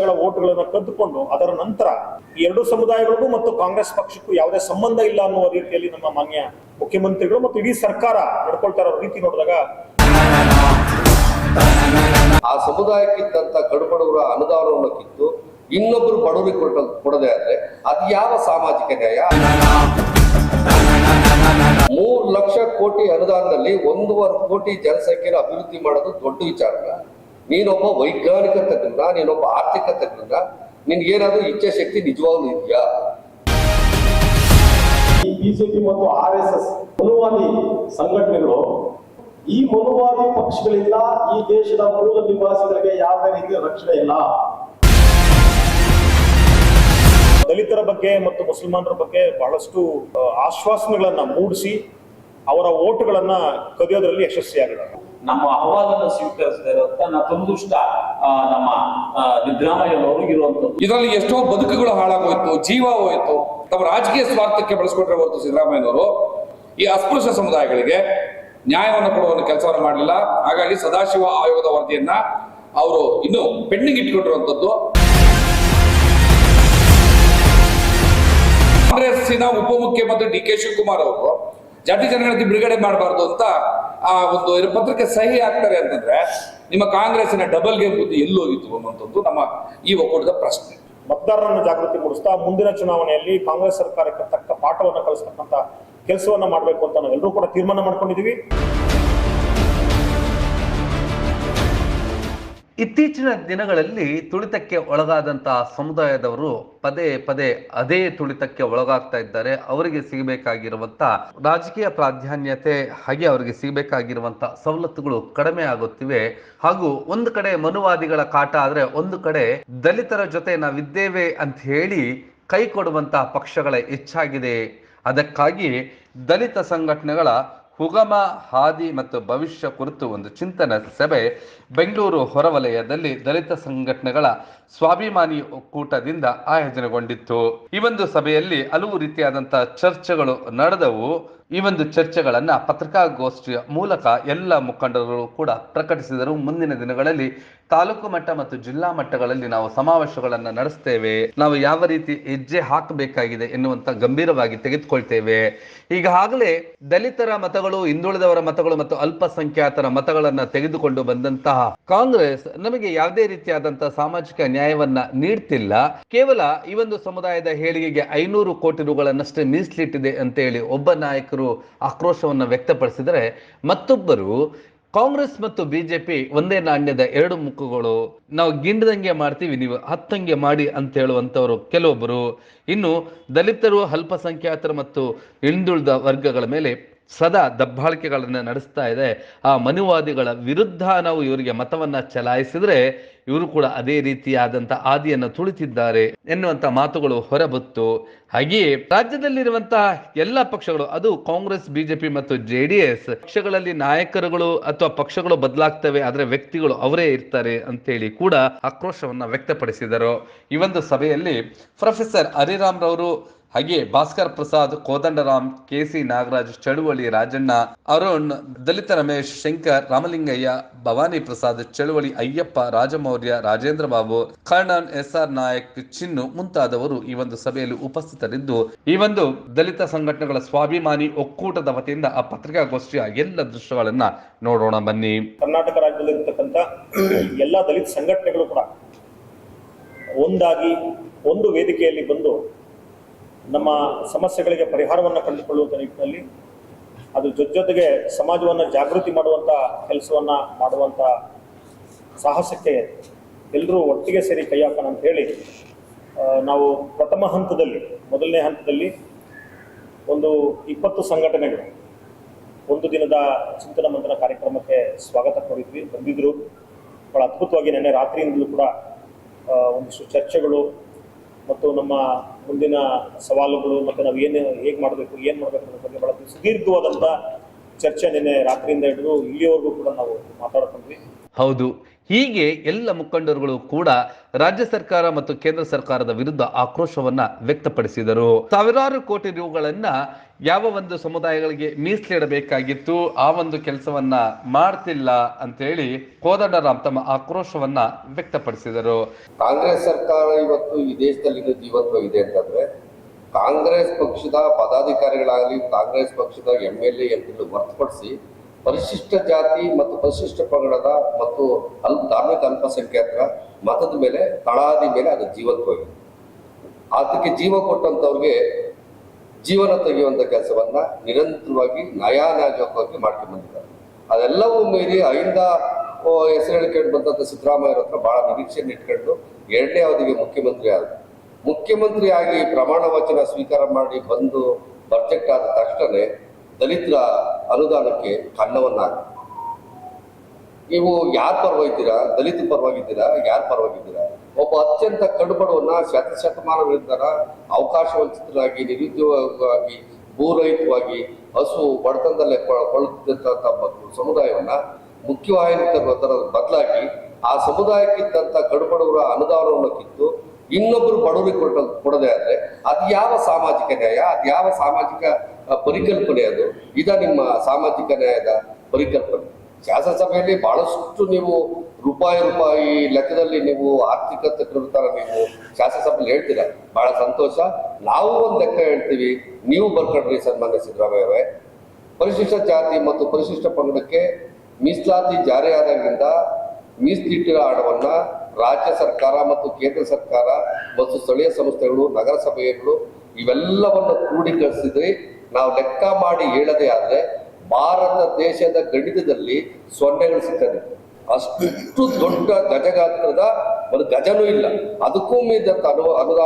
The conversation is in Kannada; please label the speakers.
Speaker 1: ಸಮುದಾಯಗಳ ಓಟ್ಗಳನ್ನು ಕದ್ದುಕೊಂಡು ಅದರ ನಂತರ ಈ ಎರಡು ಸಮುದಾಯಗಳಿಗೂ ಮತ್ತು ಕಾಂಗ್ರೆಸ್ ಪಕ್ಷಕ್ಕೂ ಯಾವುದೇ ಸಂಬಂಧ ಇಲ್ಲ ಅನ್ನುವ ರೀತಿಯಲ್ಲಿ ನಮ್ಮ ಮಾನ್ಯ ಮುಖ್ಯಮಂತ್ರಿಗಳು ಮತ್ತು ಇಡೀ ಸರ್ಕಾರ ನಡ್ಕೊಳ್ತಾ ಇರೋ ರೀತಿ ನೋಡಿದಾಗ
Speaker 2: ಆ ಸಮುದಾಯಕ್ಕಿದ್ದಂತ ಕಡುಬಡವರ ಅನುದಾನವನ್ನು ಕಿತ್ತು ಇನ್ನೊಬ್ಬರು ಬಡವರಿಗೆ ಕೊಡದೆ ಆದ್ರೆ ಅದು ಯಾವ ಸಾಮಾಜಿಕ ನ್ಯಾಯ? 3 ಲಕ್ಷ ಕೋಟಿ ಅನುದಾನದಲ್ಲಿ 1.5 ಕೋಟಿ ಜನಸಂಖ್ಯೆನ ಅಭಿವೃದ್ಧಿ ಮಾಡೋದು ದೊಡ್ಡ ವಿಚಾರ. ನೀನೊಬ್ಬ ವೈಜ್ಞಾನಿಕ ತಜ್ಞನ, ನೀನೊಬ್ಬ ಆರ್ಥಿಕ ತಜ್ಞನ, ನಿನ್ಗೇನಾದ್ರೂ ಇಚ್ಛಾಶಕ್ತಿ ನಿಜವಾಗ್ಲೂ ಇದೆಯಾ?
Speaker 3: ಈ ಬಿಜೆಪಿ ಮತ್ತು RSS ಮನುವಾದಿ ಸಂಘಟನೆಗಳು ಈ ಮನುವಾದಿ ಪಕ್ಷಗಳಿಂದ ಈ ದೇಶದ ಮೂಲ ನಿವಾಸಿಗಳಿಗೆ ಯಾವುದೇ ರೀತಿಯ ರಕ್ಷಣೆ ಇಲ್ಲ.
Speaker 1: ದಲಿತರ ಬಗ್ಗೆ ಮತ್ತು ಮುಸಲ್ಮಾನರ ಬಗ್ಗೆ ಬಹಳಷ್ಟು ಆಶ್ವಾಸನೆಗಳನ್ನ ಮೂಡಿಸಿ ಅವರ ಓಟುಗಳನ್ನ ಕದಿಯೋದ್ರಲ್ಲಿ ಯಶಸ್ವಿಯಾಗಿದೆ.
Speaker 4: ನಮ್ಮ ಅಹವಾಲನ್ನು ಸ್ವೀಕರಿಸದೇ ಇರುವಂತ ನತಮುಷ್ಟ ನಮ್ಮ ಸಿದ್ದರಾಮಯ್ಯನವರು ಇರುವಂತದ್ದು.
Speaker 5: ಇದರಲ್ಲಿ ಎಷ್ಟೋ ಬದುಕುಗಳು ಹಾಳಾಗೋಯ್ತು, ಜೀವ ಹೋಯ್ತು. ತಮ್ಮ ರಾಜಕೀಯ ಸ್ವಾರ್ಥಕ್ಕೆ ಬಳಸ್ಕೊಟ್ರೆ ಹೊರತು ಸಿದ್ದರಾಮಯ್ಯನವರು ಈ ಅಸ್ಪೃಶ್ಯ ಸಮುದಾಯಗಳಿಗೆ ನ್ಯಾಯವನ್ನು ಕೊಡುವ ಕೆಲಸವನ್ನು ಮಾಡಲಿಲ್ಲ. ಹಾಗಾಗಿ ಸದಾಶಿವ ಆಯೋಗದ ವರದಿಯನ್ನ ಅವರು ಇನ್ನು ಪೆಂಡಿಂಗ್ ಇಟ್ಕೊಂಡಿರುವಂತದ್ದು. ಕಾಂಗ್ರೆಸ್ಸಿನ ಉಪಮುಖ್ಯಮಂತ್ರಿ DK ಶಿವಕುಮಾರ್ ಅವರು ಜಾತಿ ಜನಗಣತಿ ಬಿಡುಗಡೆ ಮಾಡಬಾರ್ದು ಅಂತ ಆ ಒಂದು ಪತ್ರಕ್ಕೆ ಸಹಿ ಆಗ್ತಾರೆ ಅಂತಂದ್ರೆ ನಿಮ್ಮ ಕಾಂಗ್ರೆಸ್ಸಿನ ಡಬಲ್ ಗೇಮ್ ಬುದ್ಧಿ ಎಲ್ಲೋಗಿತ್ತು ಅನ್ನುವಂಥದ್ದು ನಮ್ಮ ಈ ಒಕ್ಕೂಟದ ಪ್ರಶ್ನೆ.
Speaker 1: ಮತದಾರರನ್ನು ಜಾಗೃತಿ ಮೂಡಿಸ್ತಾ ಮುಂದಿನ ಚುನಾವಣೆಯಲ್ಲಿ ಕಾಂಗ್ರೆಸ್ ಸರ್ಕಾರಕ್ಕೆ ತಕ್ಕ ಪಾಠವನ್ನು ಕಲಿಸ್ತಕ್ಕಂಥ ಕೆಲಸವನ್ನ ಮಾಡಬೇಕು ಅಂತ ನಾವೆಲ್ಲರೂ ಕೂಡ ತೀರ್ಮಾನ ಮಾಡ್ಕೊಂಡಿದ್ದೀವಿ.
Speaker 6: ಇತ್ತೀಚಿನ ದಿನಗಳಲ್ಲಿ ತುಳಿತಕ್ಕೆ ಒಳಗಾದಂತಹ ಸಮುದಾಯದವರು ಪದೇ ಪದೇ ಅದೇ ತುಳಿತಕ್ಕೆ ಒಳಗಾಗ್ತಾ ಇದ್ದಾರೆ. ಅವರಿಗೆ ಸಿಗಬೇಕಾಗಿರುವಂತ ರಾಜಕೀಯ ಪ್ರಾಧಾನ್ಯತೆ ಹಾಗೆ ಅವರಿಗೆ ಸಿಗಬೇಕಾಗಿರುವಂತ ಸವಲತ್ತುಗಳು ಕಡಿಮೆ ಆಗುತ್ತಿವೆ. ಹಾಗೂ ಒಂದು ಕಡೆ ಮನುವಾದಿಗಳ ಕಾಟ ಆದ್ರೆ ಒಂದು ಕಡೆ ದಲಿತರ ಜೊತೆ ನಾವಿದ್ದೇವೆ ಅಂತ ಹೇಳಿ ಕೈ ಕೊಡುವಂತಹ ಪಕ್ಷಗಳ ಹೆಚ್ಚಾಗಿದೆ. ಅದಕ್ಕಾಗಿ ದಲಿತ ಸಂಘಟನೆಗಳ ಹುಗಮ ಹಾದಿ ಮತ್ತು ಭವಿಷ್ಯ ಕುರಿತು ಒಂದು ಚಿಂತನ ಸಭೆ ಬೆಂಗಳೂರು ಹೊರವಲಯದಲ್ಲಿ ದಲಿತ ಸಂಘಟನೆಗಳ ಸ್ವಾಭಿಮಾನಿ ಒಕ್ಕೂಟದಿಂದ ಆಯೋಜನೆಗೊಂಡಿತ್ತು. ಈ ಒಂದು ಸಭೆಯಲ್ಲಿ ಹಲವು ರೀತಿಯಾದಂತಹ ಚರ್ಚೆಗಳು ನಡೆದವು. ಈ ಒಂದು ಚರ್ಚೆಗಳನ್ನ ಪತ್ರಿಕಾಗೋಷ್ಠಿಯ ಮೂಲಕ ಎಲ್ಲ ಮುಖಂಡರು ಕೂಡ ಪ್ರಕಟಿಸಿದರು. ಮುಂದಿನ ದಿನಗಳಲ್ಲಿ ತಾಲೂಕು ಮಟ್ಟ ಮತ್ತು ಜಿಲ್ಲಾ ಮಟ್ಟಗಳಲ್ಲಿ ನಾವು ಸಮಾವೇಶಗಳನ್ನು ನಡೆಸ್ತೇವೆ, ನಾವು ಯಾವ ರೀತಿ ಹೆಜ್ಜೆ ಹಾಕಬೇಕಾಗಿದೆ ಎನ್ನುವಂತ ಗಂಭೀರವಾಗಿ ತೆಗೆದುಕೊಳ್ತೇವೆ. ಈಗಾಗಲೇ ದಲಿತರ ಮತಗಳು, ಹಿಂದುಳಿದವರ ಮತಗಳು ಮತ್ತು ಅಲ್ಪಸಂಖ್ಯಾತರ ಮತಗಳನ್ನ ತೆಗೆದುಕೊಂಡು ಬಂದಂತಹ ಕಾಂಗ್ರೆಸ್ ನಮಗೆ ಯಾವುದೇ ರೀತಿಯಾದಂತಹ ಸಾಮಾಜಿಕ ನ್ಯಾಯವನ್ನ ನೀಡ್ತಿಲ್ಲ. ಕೇವಲ ಈ ಒಂದು ಸಮುದಾಯದ ಏಳಿಗೆಗೆ 500 ಕೋಟಿ ರೂಗಳನ್ನಷ್ಟೇ ಮೀಸಲಿಟ್ಟಿದೆ ಅಂತ ಹೇಳಿ ಒಬ್ಬ ನಾಯಕರು ಆಕ್ರೋಶವನ್ನ ವ್ಯಕ್ತಪಡಿಸಿದರೆ, ಮತ್ತೊಬ್ಬರು ಕಾಂಗ್ರೆಸ್ ಮತ್ತು ಬಿಜೆಪಿ ಒಂದೇ ನಾಣ್ಯದ 2 ಮುಖಗಳು, ನಾವು ಗಿಂಡದಂಗೆ ಮಾಡ್ತೀವಿ, ನೀವು ಹತ್ತಂಗೆ ಮಾಡಿ ಅಂತ ಹೇಳುವಂತವರು ಕೆಲವೊಬ್ಬರು. ಇನ್ನು ದಲಿತರು, ಅಲ್ಪಸಂಖ್ಯಾತರು ಮತ್ತು ಹಿಂದುಳಿದ ವರ್ಗಗಳ ಮೇಲೆ ಸದಾ ದಬ್ಬಾಳಿಕೆಗಳನ್ನು ನಡೆಸ್ತಾ ಇದೆ. ಆ ಮನುವಾದಿಗಳ ವಿರುದ್ಧ ನಾವು ಇವರಿಗೆ ಮತವನ್ನ ಚಲಾಯಿಸಿದ್ರೆ ಇವರು ಕೂಡ ಅದೇ ರೀತಿಯಾದಂತ ಆದಿಯನ್ನು ತುಳಿತಿದ್ದಾರೆ ಎನ್ನುವಂತ ಮಾತುಗಳು ಹೊರಬತ್ತು. ಹಾಗೆಯೇ ರಾಜ್ಯದಲ್ಲಿರುವಂತಹ ಎಲ್ಲ ಪಕ್ಷಗಳು, ಅದು ಕಾಂಗ್ರೆಸ್, ಬಿಜೆಪಿ ಮತ್ತು JDS ಪಕ್ಷಗಳಲ್ಲಿ ನಾಯಕರುಗಳು ಅಥವಾ ಪಕ್ಷಗಳು ಬದಲಾಗ್ತವೆ, ಆದ್ರೆ ವ್ಯಕ್ತಿಗಳು ಅವರೇ ಇರ್ತಾರೆ ಅಂತೇಳಿ ಕೂಡ ಆಕ್ರೋಶವನ್ನ ವ್ಯಕ್ತಪಡಿಸಿದರು. ಈ ಒಂದು ಸಭೆಯಲ್ಲಿ ಪ್ರೊಫೆಸರ್ ಹರಿರಾಮ್ ರವರು, ಹಾಗೆ ಭಾಸ್ಕರ್ ಪ್ರಸಾದ್, ಕೋದಂಡರಾಮ್, KC ನಾಗರಾಜ್, ಚಳುವಳಿ ರಾಜಣ್ಣ, ಅರುಣ್, ದಲಿತ ರಮೇಶ್, ಶಂಕರ್, ರಾಮಲಿಂಗಯ್ಯ, ಭವಾನಿ ಪ್ರಸಾದ್, ಚಳುವಳಿ ಅಯ್ಯಪ್ಪ, ರಾಜಮೌರ್ಯ, ರಾಜೇಂದ್ರ ಬಾಬು, ಕರ್ಣನ್, SR ನಾಯಕ್, ಚಿನ್ನು ಮುಂತಾದವರು ಈ ಒಂದು ಸಭೆಯಲ್ಲಿ ಉಪಸ್ಥಿತರಿದ್ದು, ಈ ಒಂದು ದಲಿತ ಸಂಘಟನೆಗಳ ಸ್ವಾಭಿಮಾನಿ ಒಕ್ಕೂಟದ ವತಿಯಿಂದ ಆ ಪತ್ರಿಕಾಗೋಷ್ಠಿಯ ಎಲ್ಲ ದೃಶ್ಯಗಳನ್ನ ನೋಡೋಣ ಬನ್ನಿ.
Speaker 1: ಕರ್ನಾಟಕ ರಾಜ್ಯದಲ್ಲಿರ್ತಕ್ಕಂಥ ಎಲ್ಲ ದಲಿತ ಸಂಘಟನೆಗಳು ಕೂಡ ಒಂದಾಗಿ ಒಂದು ವೇದಿಕೆಯಲ್ಲಿ ಬಂದು ನಮ್ಮ ಸಮಸ್ಯೆಗಳಿಗೆ ಪರಿಹಾರವನ್ನು ಕಂಡುಕೊಳ್ಳುವಂಥ ನಿಟ್ಟಿನಲ್ಲಿ, ಅದು ಜೊತೆಗೆ ಸಮಾಜವನ್ನು ಜಾಗೃತಿ ಮಾಡುವಂಥ ಕೆಲಸವನ್ನ ಮಾಡುವಂಥ ಸಾಹಸಕ್ಕೆ ಎಲ್ಲರೂ ಒಟ್ಟಿಗೆ ಸೇರಿ ಕೈ ಹಾಕೋಣ ಅಂತ ಹೇಳಿ ನಾವು ಪ್ರಥಮ ಹಂತದಲ್ಲಿ, ಮೊದಲನೇ ಹಂತದಲ್ಲಿ ಒಂದು 20 ಸಂಘಟನೆಗಳು ಒಂದು ದಿನದ ಚಿಂತನ ಮಂಥನ ಕಾರ್ಯಕ್ರಮಕ್ಕೆ ಸ್ವಾಗತ ಕೋರಿದ್ವಿ. ಬಂದಿದ್ರು. ಬಹಳ ಅದ್ಭುತವಾಗಿ ನೆನ್ನೆ ರಾತ್ರಿಯಿಂದಲೂ ಕೂಡ ಒಂದಿಷ್ಟು ಚರ್ಚೆಗಳು ಮತ್ತು ನಮ್ಮ ಮುಂದಿನ ಸವಾಲುಗಳು ಮತ್ತು ನಾವು ಹೇಗೆ ಮಾಡಬೇಕು ಅನ್ನೋದ್ರ ಬಗ್ಗೆ ಬಹಳ ಸುದೀರ್ಘವಾದಂಥ ಚರ್ಚೆ ನಿನ್ನೆ ರಾತ್ರಿಯಿಂದ ಹಿಡಿದು ಇಲ್ಲಿಯವರೆಗೂ ಕೂಡ ನಾವು ಮಾತಾಡ್ಕೊಂಡ್ವಿ.
Speaker 6: ಹೌದು, ಹೀಗೆ ಎಲ್ಲ ಮುಖಂಡರುಗಳು ಕೂಡ ರಾಜ್ಯ ಸರ್ಕಾರ ಮತ್ತು ಕೇಂದ್ರ ಸರ್ಕಾರದ ವಿರುದ್ಧ ಆಕ್ರೋಶವನ್ನ ವ್ಯಕ್ತಪಡಿಸಿದರು. ಸಾವಿರಾರು ಕೋಟಿ ರೂಗಳನ್ನ ಯಾವ ಒಂದು ಸಮುದಾಯಗಳಿಗೆ ಮೀಸಲಿಡಬೇಕಾಗಿತ್ತು, ಆ ಒಂದು ಕೆಲಸವನ್ನ ಮಾಡ್ತಿಲ್ಲ ಅಂತೇಳಿ ಕೋದಂಡರಾಮ್ ತಮ್ಮ ಆಕ್ರೋಶವನ್ನ ವ್ಯಕ್ತಪಡಿಸಿದರು.
Speaker 2: ಕಾಂಗ್ರೆಸ್ ಸರ್ಕಾರ ಇವತ್ತು ಈ ದೇಶದಲ್ಲಿ ಜೀವಂತವಾಗಿದೆ ಅಂತಂದ್ರೆ ಕಾಂಗ್ರೆಸ್ ಪಕ್ಷದ ಪದಾಧಿಕಾರಿಗಳಾಗಲಿ, ಕಾಂಗ್ರೆಸ್ ಪಕ್ಷದ MLA ಎಂಪಿಗಳು ಹೊರತುಪಡಿಸಿ ಪರಿಶಿಷ್ಟ ಜಾತಿ ಮತ್ತು ಪರಿಶಿಷ್ಟ ಪಂಗಡದ ಮತ್ತು ಧಾರ್ಮಿಕ ಅಲ್ಪಸಂಖ್ಯಾತರ ಮತದ ಮೇಲೆ, ತಳಾದಿ ಮೇಲೆ ಅದು ಜೀವಂತವಾಗಿದೆ. ಅದಕ್ಕೆ ಜೀವ ಕೊಟ್ಟಂತವ್ರಿಗೆ ಜೀವನ ತೆಗೆಯುವಂತ ಕೆಲಸವನ್ನ ನಿರಂತರವಾಗಿ ನ್ಯಾಯವಾಗಿ ಮಾಡ್ಕೊಂಡು ಬಂದಿದ್ದಾರೆ. ಅದೆಲ್ಲವೂ ಮೀರಿ ಅಹಿಂದ ಹೆಸರು ಹೇಳಿಕೊಂಡು ಬಂದಂತ ಸಿದ್ದರಾಮಯ್ಯ ಹತ್ರ ಬಹಳ ನಿರೀಕ್ಷೆಯನ್ನು ಇಟ್ಕೊಂಡು 2ನೇ ಅವಧಿಗೆ ಮುಖ್ಯಮಂತ್ರಿ ಆಗಿ ಪ್ರಮಾಣ ವಚನ ಸ್ವೀಕಾರ ಮಾಡಿ ಬಂದು ಬಜೆಟ್ ಆದ ತಕ್ಷಣ ದಲಿತರ ಅನುದಾನಕ್ಕೆ ಕನ್ನವನ್ನ ನೀವು ಯಾರ ಪರವಾಗಿದ್ದೀರಾ? ದಲಿತ ಪರವಾಗಿದ್ದೀರಾ? ಯಾರ ಪರವಾಗಿದ್ದೀರಾ? ಒಬ್ಬ ಅತ್ಯಂತ ಕಡುಬಡವನ್ನ ಶತಮಾನಗಳಿಂದ ಅವಕಾಶ ವಂಚಿತರಾಗಿ, ನಿರುದ್ಯೋಗವಾಗಿ, ಭೂರಹಿತವಾಗಿ, ಹಸು ಬಡತನದಲ್ಲೇ ಕೊಳ್ಳುತ್ತಿದ್ದಂಥ ಸಮುದಾಯವನ್ನ ಮುಖ್ಯವಾಹಿನಿ ತರೋದರ ಬದಲಾಗಿ ಆ ಸಮುದಾಯಕ್ಕಿದ್ದಂಥ ಕಡುಬಡವರ ಅನುದಾನವನ್ನು ಕಿತ್ತು ಇನ್ನೊಬ್ಬರು ಬಡವರಿಗೆ ಕೊಡದೆ ಆದ್ರೆ ಅದು ಯಾವ ಸಾಮಾಜಿಕ ನ್ಯಾಯ? ಅದು ಯಾವ ಸಾಮಾಜಿಕ ಪರಿಕಲ್ಪನೆ? ಅದು ನಿಮ್ಮ ಸಾಮಾಜಿಕ ನ್ಯಾಯದ ಪರಿಕಲ್ಪನೆ. ಶಾಸನಸಭೆಯಲ್ಲಿ ಬಹಳಷ್ಟು ನೀವು ರೂಪಾಯಿ ಲೆಕ್ಕದಲ್ಲಿ ನೀವು ಆರ್ಥಿಕ ತಜ್ಞರ ನೀವು ಶಾಸನಸಭೆಯಲ್ಲಿ ಹೇಳ್ತೀರಾ, ಬಹಳ ಸಂತೋಷ. ನಾವು ಒಂದು ಲೆಕ್ಕ ಹೇಳ್ತೀವಿ, ನೀವು ಬರ್ಕೊಡ್ರಿ ಸನ್ಮಾನ್ಯ ಸಿದ್ದರಾಮಯ್ಯ ಅವರೇ. ಪರಿಶಿಷ್ಟ ಜಾತಿ ಮತ್ತು ಪರಿಶಿಷ್ಟ ಪಂಗಡಕ್ಕೆ ಮೀಸಲಾತಿ ಜಾರಿಯಾದಾಗಿಂದ ಮೀಸಲಿಟ್ಟಿರೋ ಹಣವನ್ನ ರಾಜ್ಯ ಸರ್ಕಾರ ಮತ್ತು ಕೇಂದ್ರ ಸರ್ಕಾರ ಮತ್ತು ಸ್ಥಳೀಯ ಸಂಸ್ಥೆಗಳು, ನಗರಸಭೆಗಳು ಇವೆಲ್ಲವನ್ನು ಕ್ರೋಢೀಕರಿಸಿದ್ರೆ ನಾವು ಲೆಕ್ಕ ಮಾಡಿ ಹೇಳದೆ ಆದ್ರೆ ಭಾರತ ದೇಶದ ಗಣಿತದಲ್ಲಿ ಸೊನ್ನೆಗಳು ಸಿಗ್ತದೆ. ಅಷ್ಟು ದೊಡ್ಡ ಗಜಗಾತ್ರದ ಒಂದು ಗಜನೂ ಇಲ್ಲ. ಅದಕ್ಕೂ ಮೀರಿದಂತ ಅನುದಾನ